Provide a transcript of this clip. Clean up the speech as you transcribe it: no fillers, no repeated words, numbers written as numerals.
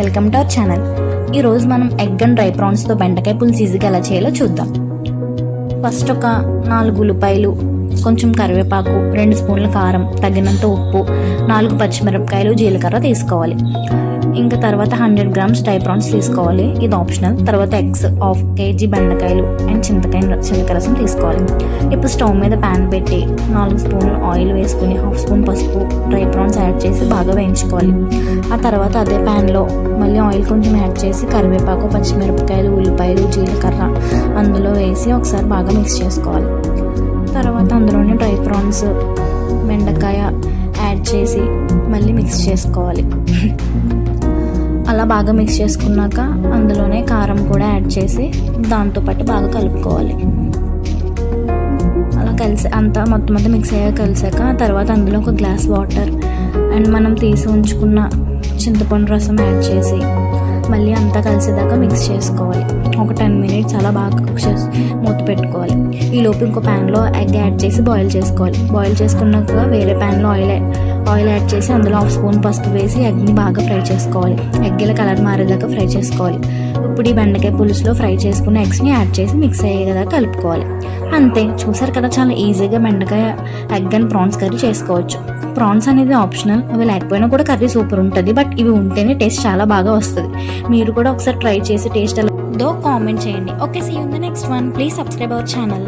Welcome to our channel. ఈరోజు మనం egg and dry ప్రాన్స్తో బెండకాయ పులుసు ఈజీగా ఎలా చేయాలో చూద్దాం. ఫస్ట్ ఒక 4 ఉల్లిపాయలు, కొంచెం కరివేపాకు, 2 స్పూన్ల కారం, తగినంత ఉప్పు, 4 పచ్చిమిరపకాయలు, జీలకర్ర తీసుకోవాలి. ఇంకా తర్వాత 100 గ్రామ్స్ డ్రై ప్రాన్స్ తీసుకోవాలి, ఇది ఆప్షనల్. తర్వాత ఎగ్స్ 1/2 kg, బెండకాయలు అండ్ చింతకాయ రసం తీసుకోవాలి. ఇప్పుడు స్టవ్ మీద ప్యాన్ పెట్టి 4 స్పూన్లు ఆయిల్ వేసుకుని 1/2 స్పూన్ పసుపు, డ్రై ప్రాన్స్ యాడ్ చేసి బాగా వేయించుకోవాలి. ఆ తర్వాత అదే ప్యాన్లో మళ్ళీ ఆయిల్ కొంచెం యాడ్ చేసి కరివేపాకు, పచ్చిమిరపకాయలు, ఉల్లిపాయలు, జీలకర్ర అందులో వేసి ఒకసారి బాగా మిక్స్ చేసుకోవాలి. తర్వాత అందులోనే డ్రై ప్రాన్స్, బెండకాయ యాడ్ చేసి మళ్ళీ మిక్స్ చేసుకోవాలి. అలా బాగా మిక్స్ చేసుకున్నాక అందులోనే కారం కూడా యాడ్ చేసి దాంతోపాటు బాగా కలుపుకోవాలి. అలా మొత్తం మిక్స్ అయ్యాక కలిసాక తర్వాత అందులో ఒక గ్లాస్ వాటర్ అండ్ మనం తీసి ఉంచుకున్న చింతపండు రసం యాడ్ చేసి మళ్ళీ అంతా కలిసేదాకా మిక్స్ చేసుకోవాలి. ఒక 10 మినిట్స్ అలా బాగా కుక్ చేసి మూత పెట్టుకోవాలి. ఈలోపు ఇంకో ప్యాన్లో ఎగ్ యాడ్ చేసి బాయిల్ చేసుకోవాలి. బాయిల్ చేసుకున్నాక వేరే ప్యాన్లో ఆయిల్ యాడ్ చేసి అందులో 1/2 స్పూన్ పసుపు వేసి ఎగ్ని బాగా ఫ్రై చేసుకోవాలి. ఎగ్ ఇలా కలర్ మారేదాకా ఫ్రై చేసుకోవాలి. ఇప్పుడు ఈ బెండకాయ పులుసులో ఫ్రై చేసుకున్న ఎగ్స్ని యాడ్ చేసి మిక్స్ అయ్యేదా కలుపుకోవాలి. అంతే, చూసారు కదా, చాలా ఈజీగా బెండకాయ ఎగ్ అండ్ ప్రాన్స్ కర్రీ చేసుకోవచ్చు. ప్రాన్స్ అనేది ఆప్షనల్, అవి లేకపోయినా కూడా కర్రీ సూపర్ ఉంటుంది. బట్ ఇవి ఉంటేనే టేస్ట్ చాలా బాగా వస్తుంది. మీరు కూడా ఒకసారి ట్రై చేసి టేస్ట్ ఎలా కామెంట్ చేయండి. Okay, see you in the next one. Please subscribe our channel.